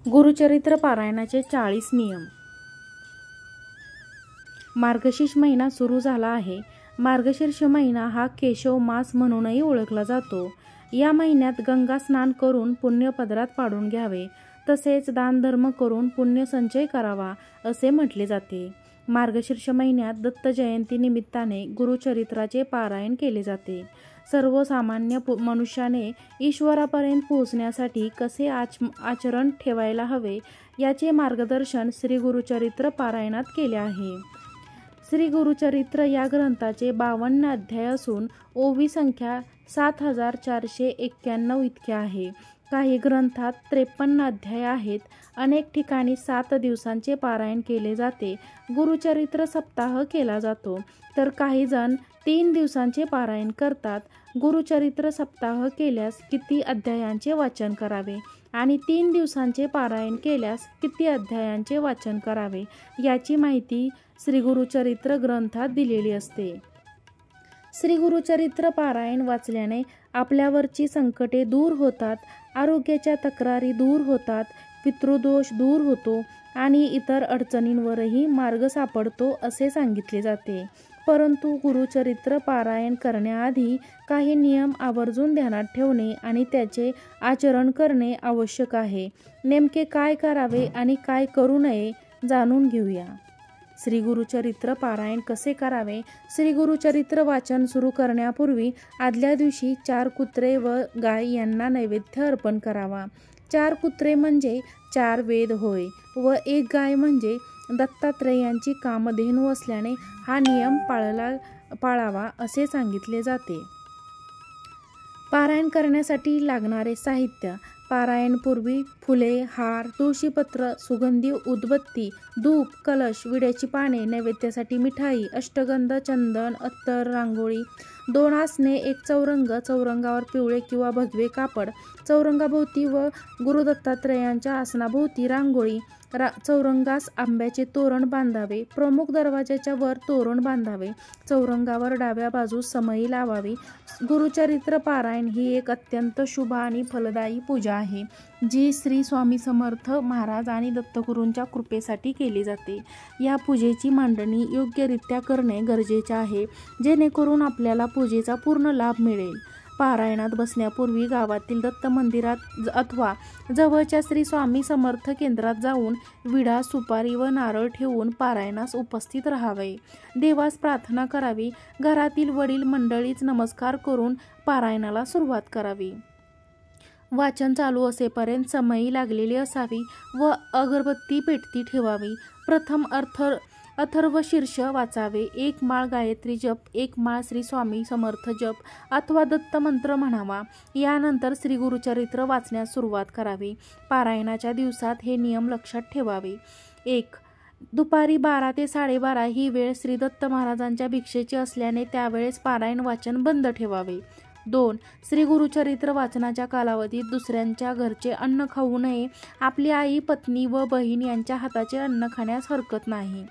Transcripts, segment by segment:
गुरुचरित्र पारायणाचे 40 नियम. मार्गशीर्ष महिना सुरू झाला आहे. मार्गशीर्ष महिना हा केशव मास म्हणूनही ओळखला जातो. या महिन्यात गंगा स्नान करून पुण्य पदरात पाडून घ्यावे, तसेच दानधर्म करून पुण्य संचय करावा असे म्हटले जाते. मार्गशीर्ष महिन्यात दत्त जयंती निमित्ताने गुरुचरित्राचे पारायण केले जाते. सर्वसामान्य मनुष्याने ईश्वरापर्यंत पोहोचण्यासाठी कसे आचरण ठेवायला हवे याचे मार्गदर्शन श्री गुरुचरित्र पारायणात केले आहे. श्री गुरुचरित्र या ग्रंथाचे 52 अध्याय असून ओवी संख्या 7491 इतकी आहे. काही ग्रंथात 53 अध्याय आहेत. अनेक ठिकाणी 7 दिवसांचे पारायण केले जाते. गुरुचरित्र सप्ताह केला जातो, तर काही जण 3 दिवसांचे पारायण करतात. गुरुचरित्र सप्ताह केल्यास किती अध्यायांचे वाचन करावे आणि 3 दिवसांचे पारायण केल्यास किती अध्यायांचे वाचन करावे याची माहिती श्री गुरुचरित्र ग्रंथात दिलेली असते. श्री गुरुचरित्र पारायण वाचल्याने आपल्यावरची संकटे दूर होतात, आरोग्याच्या तक्रारी दूर होतात, पितृदोष दूर होतो आणि इतर अडचणींवरही मार्ग सापडतो असे सांगितले जाते. परंतु गुरुचरित्र पारायण करण्याआधी काही नियम आवर्जून ध्यानात ठेवणे आणि त्याचे आचरण करणे आवश्यक आहे. नेमके काय करावे आणि काय करू नये जाणून घेऊया. श्री गुरुचरित्र पारायण कसे करावे? श्री गुरुचरित्र वाचन सुरू करण्यापूर्वी आदल्या दिवशी 4 कुत्रे व गाय यांना नैवेद्य अर्पण करावा. 4 कुत्रे म्हणजे 4 वेद होय व 1 गाय म्हणजे दत्तात्रेयांची कामधेनू असल्याने हा नियम पाळावा असे सांगितले जाते. पारायण करण्यासाठी लागणारे साहित्य: पारायणपूर्वी फुले, हार, तुळशीपत्र, सुगंधी उदबत्ती, धूप, कलश, विड्याची पाने, नैवेद्यासाठी मिठाई, अष्टगंध, चंदन, अत्तर, रांगोळी, 2 आसने, 1 चौरंग, चौरंगावर पिवळे किंवा भगवे कापड, चौरंगाभोवती व गुरुदत्तात्रेयांच्या आसनाभोवती रांगोळी, चौरंगास आंब्याचे तोरण बांधावे, प्रमुख दरवाजाच्या वर तोरण बांधावे, चौरंगावर डाव्या बाजूस समई लावावी. गुरुचरित्र पारायण ही एक अत्यंत शुभ आणि फलदायी पूजा आहे, जी श्री स्वामी समर्थ महाराज आणि दत्तगुरूंच्या कृपेसाठी केली जाते. या पूजेची मांडणी योग्यरित्या करणे गरजेचे आहे, जेणेकरून आपल्याला पूजेचा पूर्ण लाभ मिळेल. पारायणात बसण्यापूर्वी गावातील दत्त मंदिरात अथवा जवळच्या श्री स्वामी समर्थ केंद्रात जाऊन विडा, सुपारी व नारळ ठेवून पारायणास उपस्थित राहावे. देवास प्रार्थना करावी. घरातील वडील मंडळीच नमस्कार करून पारायणाला सुरुवात करावी. वाचन चालू असेपर्यंत समई लागलेली असावी व अगरबत्ती पेटती ठेवावी. प्रथम अथर्वशीर्ष वाचावे. 1 माळ गायत्री जप, 1 माळ श्री स्वामी समर्थ जप अथवा दत्त मंत्र म्हणावा. यानंतर श्री गुरुचरित्र वाचण्यास सुरुवात करावी. पारायणाच्या दिवसात हे नियम लक्षात ठेवावे. 1. दुपारी 12 ते 12:30 ही वेळ श्री दत्त महाराजांच्या भिक्षेची असल्याने त्यावेळेस पारायण वाचन बंद ठेवावे. 2. श्री गुरुचरित्र वाचनाच्या कालावधीत दुसऱ्यांच्या घरचे अन्न खाऊ नये. आपली आई, पत्नी व बहीण यांच्या हाताचे अन्न खाण्यास हरकत नाही.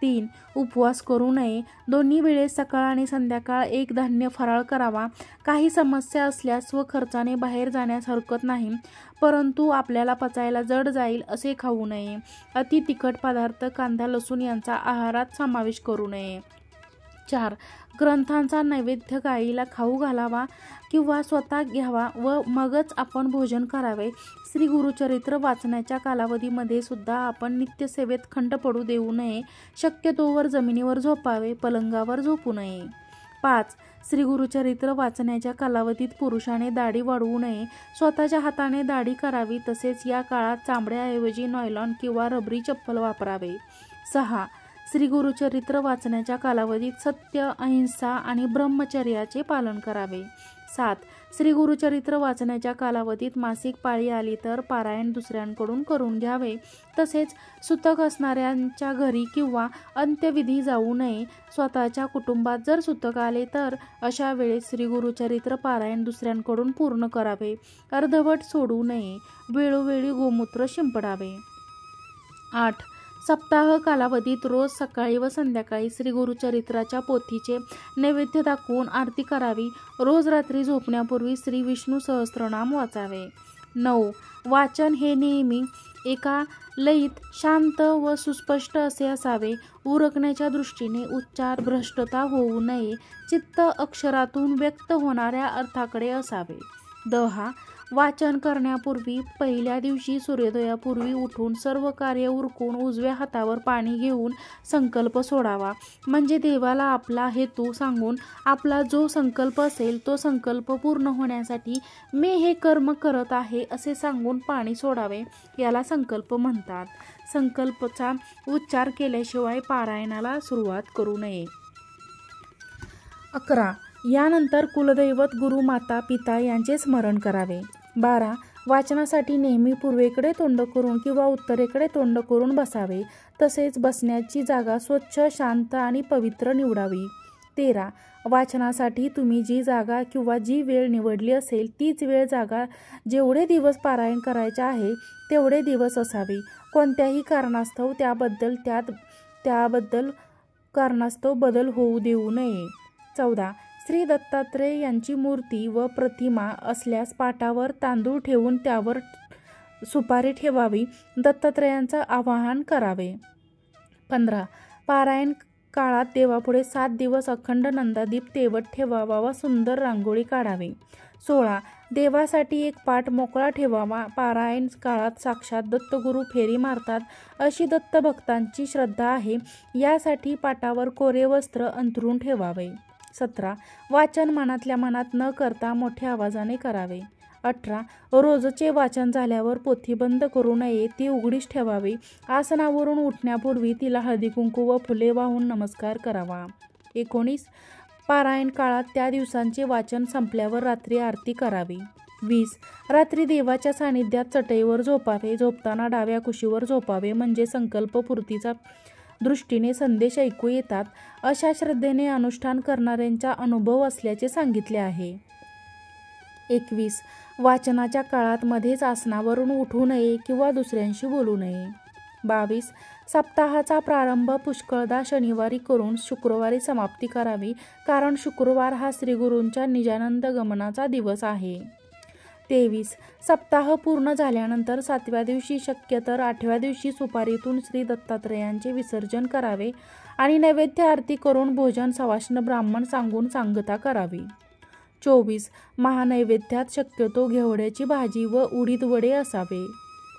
3. उपवास करू नये. दोन्ही वेळेस सकाळ आणि संध्याकाळ 1 धान्य फराळ करावा. काही समस्या असल्यास स्वखर्चाने बाहेर जाण्यास हरकत नाही, परंतु आपल्याला पचायला जड जाईल असे खाऊ नये. अति तिखट पदार्थ, कांदा, लसूण यांचा आहारात समावेश करू नये. 4. ग्रंथांचा नैवेद्य गायीला खाऊ घालावा किंवा स्वतः घ्यावा व मगच आपण भोजन करावे. श्री गुरुचरित्र वाचनाच्या कालावधीमध्ये सुद्धा आपण नित्यसेवेत खंड पडू देऊ नये. शक्यतोवर जमिनीवर झोपावे, पलंगावर झोपू नये. 5. श्री गुरुचरित्र वाचण्याच्या कालावधीत पुरुषाने दाढी वाढवू नये. स्वतःच्या हाताने दाढी करावी. तसेच या काळात चामड्याऐवजी नॉयलॉन किंवा रबरी चप्पल वापरावे. 6. श्री गुरुचरित्र वाचण्याच्या कालावधीत सत्य, अहिंसा आणि ब्रह्मचर्याचे पालन करावे. 7. श्री गुरुचरित्र वाचण्याच्या कालावधीत मासिक पाळी आली तर पारायण दुसऱ्यांकडून करून घ्यावे. तसेच सुतक असणाऱ्यांच्या घरी किंवा अंत्यविधी जाऊ नये. स्वतःच्या कुटुंबात जर सुतक आले तर अशा वेळेस श्री गुरुचरित्र पारायण दुसऱ्यांकडून पूर्ण करावे. अर्धवट सोडू नये. वेळोवेळी गोमूत्र शिंपडावे. 8. सप्ताह कालावधीत रोज सकाळी व संध्याकाळी श्री गुरुचरित्राच्या पोथीचे नैवेद्य दाखवून आरती करावी. रोज रात्री झोपण्यापूर्वी श्री विष्णू सहस्त्रनाम वाचावे. 9. वाचन हे नेहमी एका लयीत शांत व सुस्पष्ट असे असावे. उरकण्याच्या दृष्टीने उच्चार भ्रष्टता होऊ नये. चित्त अक्षरातून व्यक्त होणाऱ्या अर्थाकडे असावे. 10. वाचन करण्यापूर्वी पहिल्या दिवशी सूर्योदयापूर्वी उठून सर्व कार्य उरकून उजव्या हातावर पाणी घेऊन संकल्प सोडावा. म्हणजे देवाला आपला हेतू सांगून आपला जो संकल्प असेल तो संकल्प पूर्ण होण्यासाठी मी हे कर्म करत आहे असे सांगून पाणी सोडावे. याला संकल्प म्हणतात. संकल्पचा उच्चार केल्याशिवाय पारायणाला सुरुवात करू नये. 11. यानंतर कुलदैवत गुरु माता पिता यांचे स्मरण करावे. 12. वाचनासाठी नेहमी पूर्वेकडे तोंड करून किंवा उत्तरेकडे तोंड करून बसावे. तसेच बसण्याची जागा स्वच्छ, शांत आणि पवित्र निवडावी. 13. वाचनासाठी तुम्ही जी जागा किंवा जी वेळ निवडली असेल तीच वेळ जागा जेवढे दिवस पारायण करायचे आहे तेवढे दिवस असावी. कोणत्याही कारणास्तव त्याबद्दल कारणास्तव बदल होऊ देऊ नये. 14. श्री दत्तात्रेय यांची मूर्ती व प्रतिमा असल्यास पाटावर तांदूळ ठेवून त्यावर सुपारी ठेवावी. दत्तात्रेयांचा आवाहन करावे. 15. पारायण काळात देवापुढे 7 दिवस अखंड नंदादीप तेवत ठेवावा व सुंदर रांगोळी काढावी. 16. देवासाठी एक पाट मोकळा ठेवावा. पारायण काळात साक्षात दत्तगुरू फेरी मारतात अशी दत्तभक्तांची श्रद्धा आहे. यासाठी पाटावर कोरे वस्त्र अंथरून ठेवावे. 17. वाचन मनातल्या मनात न करता मोठ्या आवाजाने करावे. 18. रोजचे वाचन झाल्यावर पोथी बंद करू नये, ती उघडीच ठेवावी. आसनावरून उठण्यापूर्वी तिला हळदीकुंकू व फुले वाहून नमस्कार करावा. 19. पारायण काळात त्या दिवसांचे वाचन संपल्यावर रात्री आरती करावी. 20. रात्री देवाच्या सानिध्यात चटईवर झोपावे. झोपताना डाव्या कुशीवर झोपावे म्हणजे संकल्पपूर्तीचा दृष्टीने संदेश ऐकू येतात. अशा श्रद्धेने अनुष्ठान करणाऱ्यांचा अनुभव असल्याचे सांगितले आहे. 21. वाचनाच्या काळात मध्येच आसनावरून उठू नये किंवा दुसऱ्यांशी बोलू नये. 22. सप्ताहाचा प्रारंभ पुष्कळदा शनिवारी करून शुक्रवारी समाप्ती करावी. कारण शुक्रवार हा श्रीगुरूंच्या निजानंद गमनाचा दिवस आहे. 23. सप्ताह पूर्ण झाल्यानंतर 7व्या दिवशी शक्य तर 8व्या दिवशी सुपारीतून श्री दत्तात्रेयांचे विसर्जन करावे आणि नैवेद्य आरती करून भोजन सवाष्ण ब्राह्मण सांगून सांगता करावी. 24. महानैवेद्यात शक्यतो घेवड्याची भाजी व उडीद वडे असावे.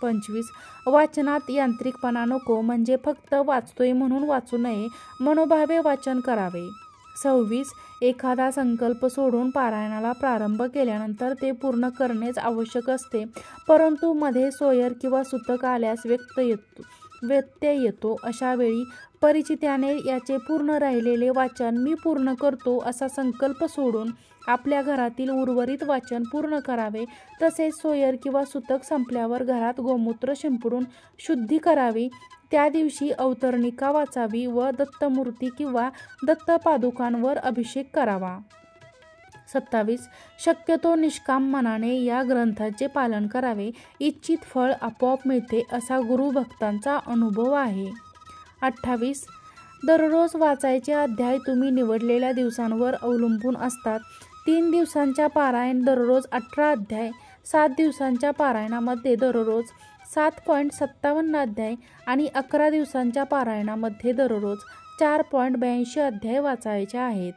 25. वाचनात यांत्रिकपणा नको म्हणजे फक्त वाचतोय म्हणून वाचू नये, मनोभावे वाचन करावे. 26. एखादा संकल्प सोडून पारायणाला प्रारंभ केल्यानंतर ते पूर्ण करणेच आवश्यक असते, परंतु मध्ये सोयर किंवा सुतक आल्यास व्यत्यय येतो. अशा वेळी परिचित्याने याचे पूर्ण राहिलेले वाचन मी पूर्ण करतो असा संकल्प सोडून आपल्या घरातील उर्वरित वाचन पूर्ण करावे. तसेच सोयर किंवा सुतक संपल्यावर घरात गोमूत्र शिंपडून शुद्धी करावी. त्या दिवशी अवतरणिका वाचावी व दत्तमूर्ती किंवा दत्तपादुकांवर अभिषेक करावा. 27. शक्यतो निष्काम मनाने या ग्रंथाचे पालन करावे. इच्छित फळ आपोआप मिळते असा गुरुभक्तांचा अनुभव आहे. 28. दररोज वाचायचे अध्याय तुम्ही निवडलेल्या दिवसांवर अवलंबून असतात. 3 दिवसांच्या पारायण दररोज 18 अध्याय, 7 दिवसांच्या पारायणामध्ये दररोज 7.57 अध्याय आणि 11 दिवसांच्या पारायणामध्ये दररोज 4.82 अध्याय वाचायचे आहेत.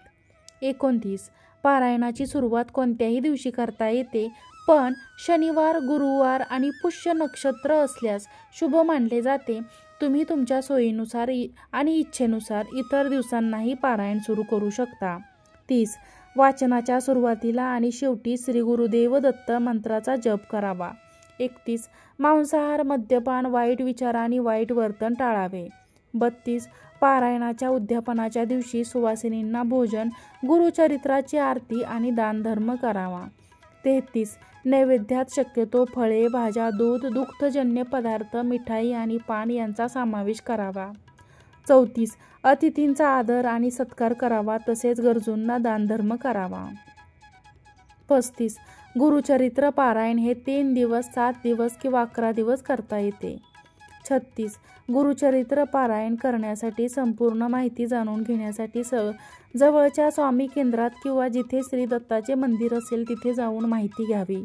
29. पारायणाची सुरुवात कोणत्याही दिवशी करता येते, पण शनिवार, गुरुवार आणि पुष्य नक्षत्र असल्यास शुभ मानले जाते. तुम्ही तुमच्या सोयीनुसार आणि इच्छेनुसार इतर दिवसांनाही पारायण सुरू करू शकता. 30. वाचनाच्या सुरुवातीला आणि शेवटी श्री गुरुदेव दत्त मंत्राचा जप करावा. 31. मांसाहार, मद्यपान, वाईट विचार आणि वाईट वर्तन टाळावे. 32. पारायणाच्या उद्यापनाच्या दिवशी सुवासिनींना भोजन, गुरुचरित्राची आरती आणि दानधर्म करावा. 33. नैवेद्यात शक्यतो फळे, भाज्या, दूध, दुग्धजन्य पदार्थ, मिठाई आणि पान यांचा समावेश करावा. 34. अतिथींचा आदर आणि सत्कार करावा. तसेच गरजूंना दानधर्म करावा. 35. गुरुचरित्र पारायण हे 3 दिवस, 7 दिवस किंवा 11 दिवस करता येते. 36. गुरुचरित्र पारायण करण्यासाठी संपूर्ण माहिती जाणून घेण्यासाठी जवळच्या स्वामी केंद्रात किंवा जिथे श्री दत्ताचे मंदिर असेल तिथे जाऊन माहिती घ्यावी.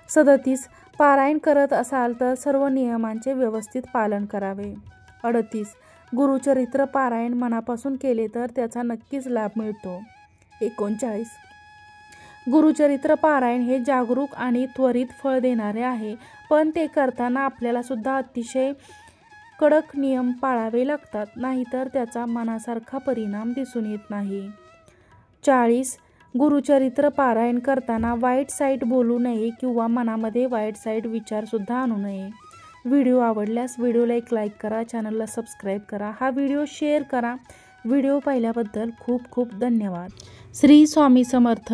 37 पारायण करत असाल तर सर्व नियमांचे व्यवस्थित पालन करावे. 38 गुरुचरित्र पारायण मनापासून केले तर त्याचा नक्कीच लाभ मिळतो. 39 गुरुचरित्र पारायण हे जागरूक आणि त्वरित फळ देणारे आहे, पण ते करताना आपल्याला सुद्धा अतिशय कडक नियम पाळावे लागतात, नाहीतर त्याचा मनासारखा परिणाम दिसून येत नाही. 40 गुरुचरित्र पारायण करताना वाईट साईट बोलू नये किंवा मनामध्ये वाईट साईट विचार सुद्धा आणू नये. व्हिडिओ आवडल्यास व्हिडिओला एक लाईक करा, चॅनलला सबस्क्राईब करा, हा व्हिडिओ शेअर करा. व्हिडिओ पाहिल्याबद्दल खूप खूप धन्यवाद. श्री स्वामी समर्थ.